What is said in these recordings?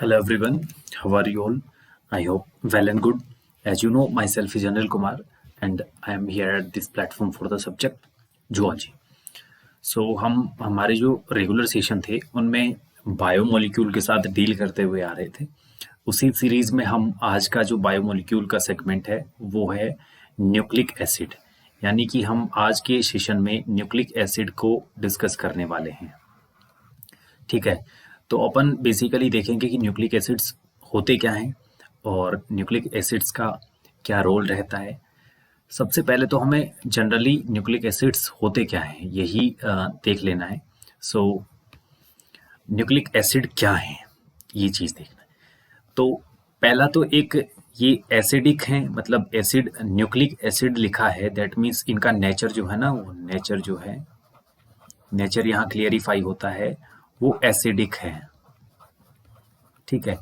Hello everyone, how are you all? I hope well and good. As you know, myself is Anil Kumar and I am here at this platform for the subject zoology. So हम हमारे जो regular session थे उनमें biomolecule के साथ deal करते हुए आ रहे थे। उसी सीरीज में हम आज का जो बायोमोलिक्यूल का सेगमेंट है वो है न्यूक्लिक एसिड, यानी कि हम आज के सेशन में न्यूक्लिक एसिड को डिस्कस करने वाले हैं। ठीक है, तो अपन बेसिकली देखेंगे कि न्यूक्लिक एसिड्स होते क्या हैं और न्यूक्लिक एसिड्स का क्या रोल रहता है। सबसे पहले तो हमें जनरली न्यूक्लिक एसिड्स होते क्या हैं यही देख लेना है। सो न्यूक्लिक एसिड क्या है ये चीज़ देखना है। तो पहला तो एक ये एसिडिक है, मतलब एसिड न्यूक्लिक एसिड लिखा है, दैट मीन्स इनका नेचर जो है ना, वो नेचर जो है, नेचर यहाँ क्लियरिफाई होता है, वो एसिडिक है। ठीक है,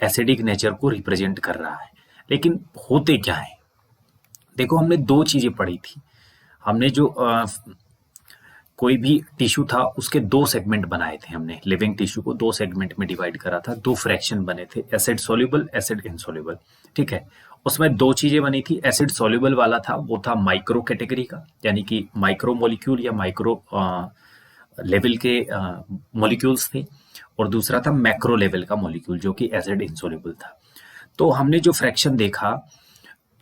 एसिडिक नेचर को रिप्रेजेंट कर रहा है। लेकिन होते क्या है, देखो हमने दो चीजें पढ़ी थी। हमने जो कोई भी टिश्यू था उसके दो सेगमेंट बनाए थे। हमने लिविंग टिश्यू को दो सेगमेंट में डिवाइड करा था, दो फ्रैक्शन बने थे, एसिड सोल्यूबल, एसिड इनसोल्यूबल। ठीक है, उसमें दो चीजें बनी थी। एसिड सोल्यूबल वाला था, वो था माइक्रो कैटेगरी का, यानी कि माइक्रो मॉलिक्यूल या माइक्रो लेवल के मॉलिक्यूल्स थे, और दूसरा था मैक्रो लेवल का मॉलिक्यूल जो कि एसिड इनसोल्यूबल था। तो हमने जो फ्रैक्शन देखा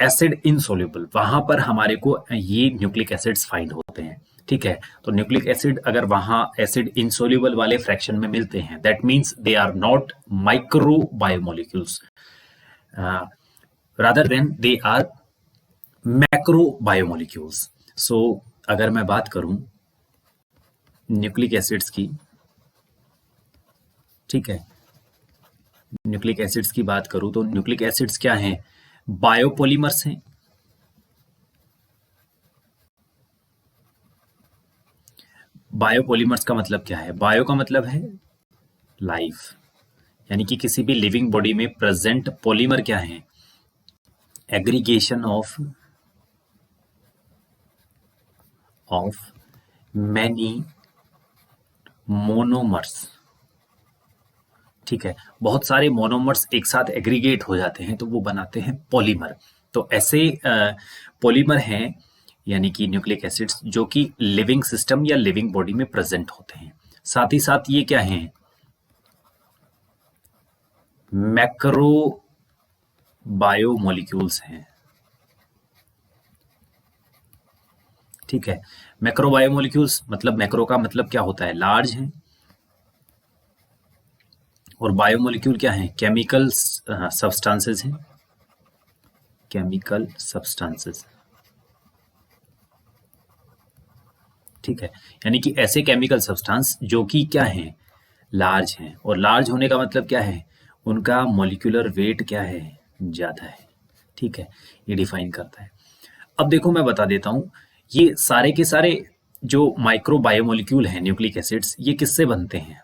एसिड इनसोल्यूबल, वहां पर हमारे को ये न्यूक्लिक एसिड्स फाइंड होते हैं। ठीक है, तो न्यूक्लिक एसिड अगर वहां एसिड इनसोल्यूबल वाले फ्रैक्शन में मिलते हैं, that means they are not micro biomolecules, rather than they are macro biomolecules. So अगर मैं बात करूं न्यूक्लिक एसिड्स की, ठीक है, न्यूक्लिक एसिड्स की बात करूं तो न्यूक्लिक एसिड्स क्या हैं? बायोपॉलीमर्स हैं। बायोपॉलीमर्स का मतलब क्या है? बायो का मतलब है लाइफ, यानी कि किसी भी लिविंग बॉडी में प्रेजेंट पॉलीमर क्या है? Aggregation of many monomers. ठीक है, बहुत सारे मोनोमर्स एक साथ एग्रीगेट हो जाते हैं तो वो बनाते हैं पॉलीमर। तो ऐसे पॉलीमर हैं, यानी कि न्यूक्लिक एसिड्स, जो कि लिविंग सिस्टम या लिविंग बॉडी में प्रेजेंट होते हैं। साथ ही साथ ये क्या हैं? मैक्रो बायोमोलिक्यूल्स हैं। ठीक है, मैक्रो बायोमोलिक्यूल्स मतलब, मैक्रो का मतलब क्या होता है? लार्ज हैं, और बायोमोलिक्यूल क्या है? केमिकल सब्सटेंसेस हैं, केमिकल सब्सटेंसेस। ठीक है, यानी कि ऐसे केमिकल सब्सटेंस जो कि क्या हैं? लार्ज हैं, और लार्ज होने का मतलब क्या है? उनका मॉलिक्यूलर वेट क्या है? ज्यादा है। ठीक है, ये डिफाइन करता है। अब देखो मैं बता देता हूं, ये सारे के सारे जो माइक्रो बायोमोलिक्यूल हैं न्यूक्लिक एसिड्स, ये किससे बनते हैं?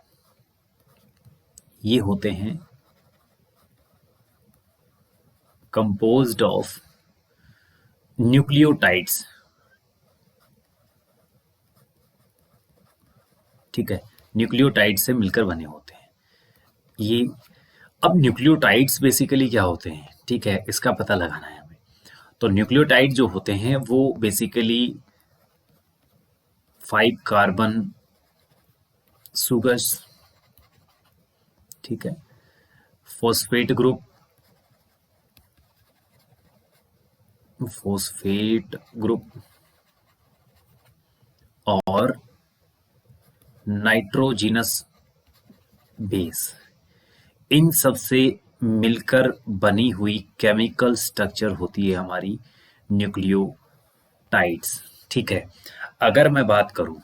ये होते हैं कंपोज्ड ऑफ न्यूक्लियोटाइड्स। ठीक है, न्यूक्लियोटाइड से मिलकर बने होते हैं ये। अब न्यूक्लियोटाइड्स बेसिकली क्या होते हैं? ठीक है, इसका पता लगाना है हमें। तो न्यूक्लियोटाइड जो होते हैं वो बेसिकली 5 कार्बन सुगर्स, ठीक है, फॉस्फेट ग्रुप, और नाइट्रोजिनस बेस, इन सब से मिलकर बनी हुई केमिकल स्ट्रक्चर होती है हमारी न्यूक्लियोटाइड्स। ठीक है, अगर मैं बात करूं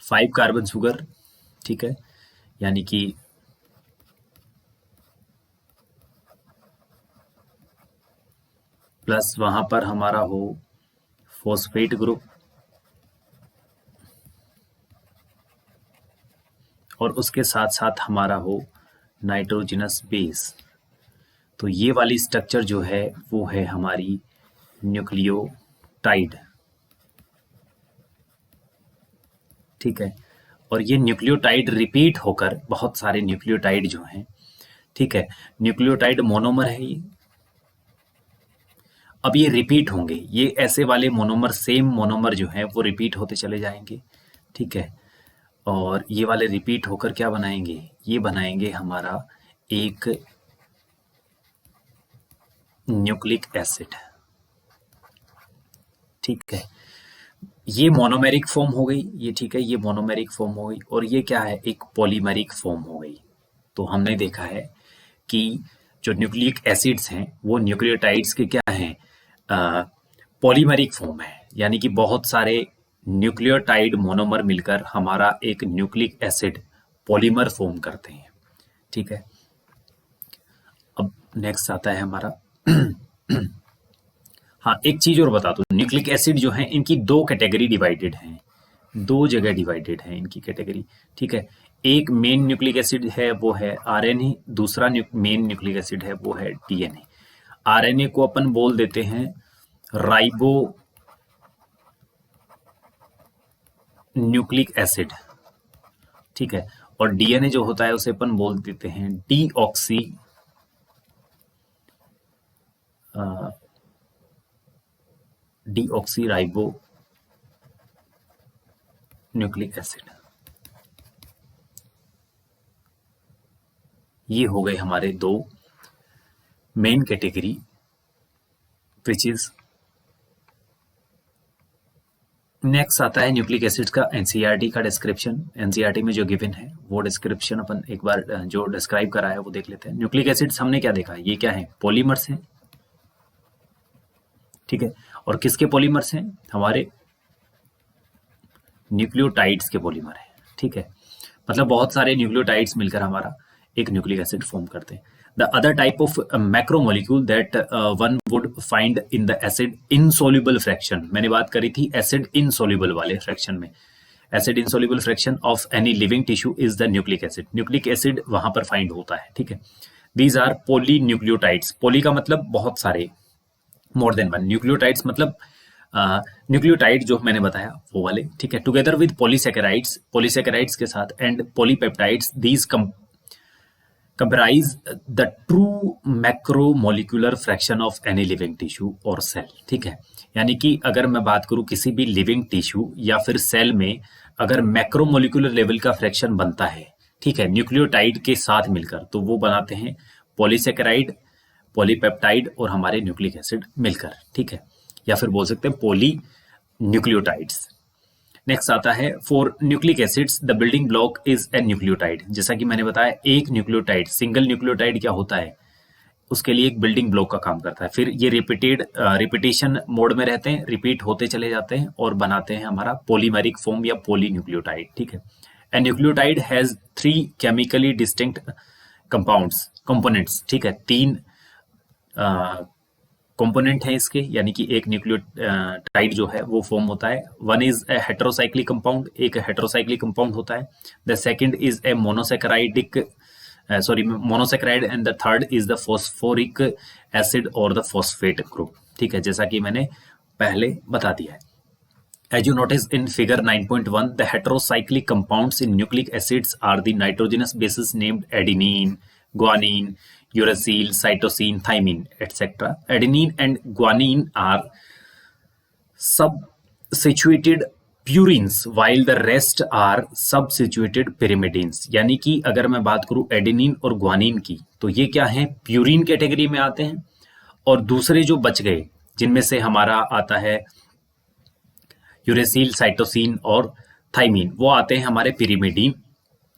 5 कार्बन शुगर, ठीक है, यानी कि प्लस वहां पर हमारा हो फॉस्फेट ग्रुप, और उसके साथ साथ हमारा हो नाइट्रोजिनस बेस, तो ये वाली स्ट्रक्चर जो है वो है हमारी न्यूक्लियोटाइड। ठीक है, और ये न्यूक्लियोटाइड रिपीट होकर बहुत सारे न्यूक्लियोटाइड जो हैं, ठीक है, न्यूक्लियोटाइड मोनोमर है ये। अब ये रिपीट होंगे, ये ऐसे वाले मोनोमर, सेम मोनोमर जो हैं वो रिपीट होते चले जाएंगे, ठीक है। और ये वाले रिपीट होकर क्या बनाएंगे, ये बनाएंगे हमारा एक न्यूक्लिक एसिड, ठीक है। ये मोनोमेरिक फॉर्म हो गई, ये ठीक है, ये मोनोमेरिक फॉर्म हो गई। और ये क्या है, एक पॉलीमेरिक फॉर्म हो गई। तो हमने देखा है कि जो न्यूक्लिक एसिड्स हैं वो न्यूक्लियोटाइड्स के क्या हैं, पॉलीमेरिक फॉर्म है, यानी कि बहुत सारे न्यूक्लियोटाइड मोनोमर मिलकर हमारा एक न्यूक्लिक एसिड पॉलीमर फॉर्म करते हैं, ठीक है। अब नेक्स्ट आता है हमारा हाँ, एक चीज और बता दूं, न्यूक्लिक एसिड जो है इनकी दो कैटेगरी डिवाइडेड हैं, दो जगह डिवाइडेड है इनकी कैटेगरी, ठीक है। एक मेन न्यूक्लिक एसिड है वो है आरएनए, दूसरा मेन न्यूक्लिक एसिड है वो है डीएनए। आरएनए को अपन बोल देते हैं राइबो न्यूक्लिक एसिड, ठीक है। और डीएनए जो होता है उसे अपन बोल देते हैं deoxy deoxy ribo nucleic acid. ये हो गए हमारे दो main category, which is next आता है न्यूक्लिक एसिड्स का एनसीईआरटी का डिस्क्रिप्शन। एनसीईआरटी में जो गिवन है वो डिस्क्रिप्शन अपन एक बार जो डिस्क्राइब करा है वो देख लेते हैं। न्यूक्लिक एसिड्स हमने क्या देखा, ये क्या है, पॉलीमर्स हैं, ठीक है। और किसके पॉलीमर्स हैं, हमारे न्यूक्लियोटाइड्स के पॉलीमर है, ठीक है। मतलब बहुत सारे न्यूक्लियोटाइड्स मिलकर हमारा एक न्यूक्लिक एसिड फॉर्म करते हैं। The other type of macromolecule that one would find in the acid insoluble fraction, मैंने बात करी थी एसिड इनसोल्यूबल वाले फ्रैक्शन में, acid insoluble fraction of any living tissue is the nucleic acid. Nucleic acid वहां पर फाइंड होता है, ठीक है। दीज आर पोली न्यूक्लियोटाइड्स, पोली का मतलब बहुत सारे, मोर देन वन, न्यूक्लियोटाइड्स मतलब न्यूक्लियोटाइड जो मैंने बताया वो वाले, ठीक है। टुगेदर विद पॉलीसेकेराइड्स, पॉलीसेकेराइड्स के साथ, and polypeptides, these comprise the true macromolecular fraction of any living tissue और सेल, ठीक है। यानी कि अगर मैं बात करूं किसी भी लिविंग टिश्यू या फिर सेल में अगर मैक्रोमोलिकुलर लेवल का फ्रैक्शन बनता है, ठीक है, न्यूक्लियोटाइड के साथ मिलकर, तो वो बनाते हैं पॉलीसेकेराइड, पॉलीपेप्टाइड और हमारे न्यूक्लिक एसिड मिलकर, ठीक है। या फिर बोल सकते हैं पोली न्यूक्लियोटाइड्स। नेक्स्ट आता है for nucleic acids the building block is a nucleotide. जैसा कि मैंने बताया एक न्यूक्लियोटाइड, सिंगल न्यूक्लियोटाइड क्या होता है, उसके लिए एक बिल्डिंग ब्लॉक का काम करता है। फिर ये रिपीटेशन मोड में रहते हैं, रिपीट होते चले जाते हैं और बनाते हैं हमारा पॉलीमेरिक फॉर्म या पोली न्यूक्लियोटाइड, ठीक है। A nucleotide has 3 chemically distinct components, ठीक है, 3 कंपोनेंट है इसके, यानी कि एक न्यूक्लियोटाइड जो है वो फॉर्म होता है। One is a heterocyclic compound, एक हेटेरोसाइक्लिक कंपाउंड होता है। The second is a monosaccharide and the third is the phosphoric acid और द फॉस्फेट ग्रुप, ठीक है, जैसा कि मैंने पहले बता दिया है। As you notice in figure 9.1, the heterocyclic compounds in nucleic acids are the nitrogenous bases named adenine, guanine, uracil, cytosine, thymine, etc. Adenine and guanine are substituted purines while the rest are substituted pyrimidines। यानी कि अगर मैं बात करूं adenine और guanine की, तो ये क्या है, प्यूरिन कैटेगरी में आते हैं, और दूसरे जो बच गए जिनमें से हमारा आता है यूरेसिल, साइटोसिन और थाइमीन, वो आते हैं हमारे पिरिमिडीन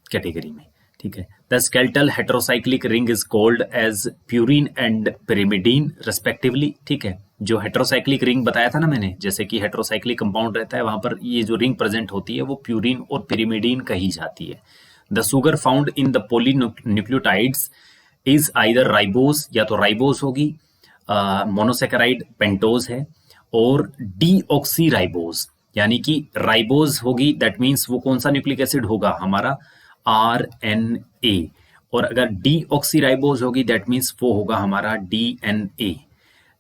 कैटेगरी में, ठीक है। The skeletal heterocyclic ring is called as purine and pyrimidine respectively, ठीक है। जो हेटेरोसाइक्लिक रिंग बताया था ना मैंने, जैसे कि हेटेरोसाइक्लिक कंपाउंड रहता है, वहां पर ये जो रिंग प्रेजेंट होती है वो प्यूरिन और पिरिमिडीन कही जाती है। The sugar found in the polynucleotides is either ribose, या तो राइबोस होगी, मोनोसेकेराइड पेंटोज है, और डीऑक्सी राइबोस, यानी कि राइबोज होगी, दैट मीन्स वो कौन सा न्यूक्लिक एसिड होगा, हमारा आरएनए, और अगर डीऑक्सी राइबोज होगी दैट मीन्स वो होगा हमारा डीएनए,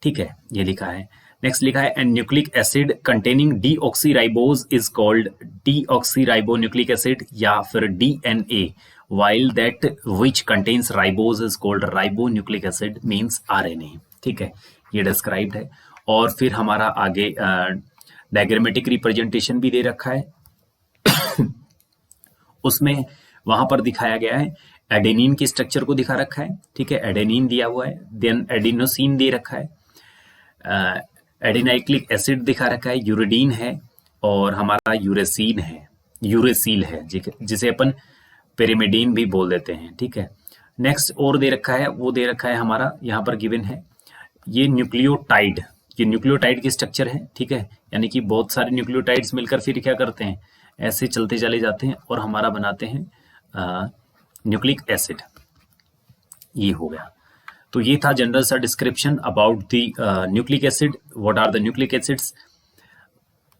ठीक है, ये लिखा है। नेक्स्ट लिखा है, an nucleic acid containing deoxyribose is called deoxyribonucleic acid, या फिर DNA, while that which contains ribose is called ribonucleic acid means RNA। ठीक है, ये डिस्क्राइब्ड है। और फिर हमारा आगे डायग्रामेटिक रिप्रेजेंटेशन भी दे रखा है उसमें वहां पर दिखाया गया है, एडेनिन की स्ट्रक्चर को दिखा रखा है। ठीक है, एडेनिन दिया हुआ है, देन एडिनोसिन दे रखा है, एडेनाइक्लिक एसिड दिखा रखा है, यूरिडीन है, और हमारा यूरेसिन है, यूरेसिल है, जिसे अपन पेरिमिडीन भी बोल देते हैं। ठीक है, नेक्स्ट और दे रखा है, वो दे रखा है हमारा यहाँ पर गिवन है, ये न्यूक्लियोटाइड, ये न्यूक्लियोटाइड की स्ट्रक्चर है। ठीक है, यानी कि बहुत सारे न्यूक्लियोटाइड्स मिलकर फिर क्या करते हैं, ऐसे चलते चले जाते हैं और हमारा बनाते हैं न्यूक्लिक एसिड। ये हो गया। तो ये था जनरल सा description about the nucleic acid, what are the nucleic acids.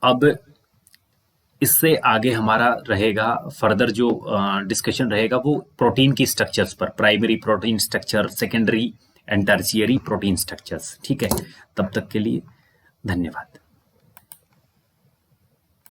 अब इससे आगे हमारा रहेगा फर्दर जो डिस्कशन रहेगा वो प्रोटीन की स्ट्रक्चर्स पर, primary protein structure, secondary and tertiary protein structures. ठीक है, तब तक के लिए धन्यवाद।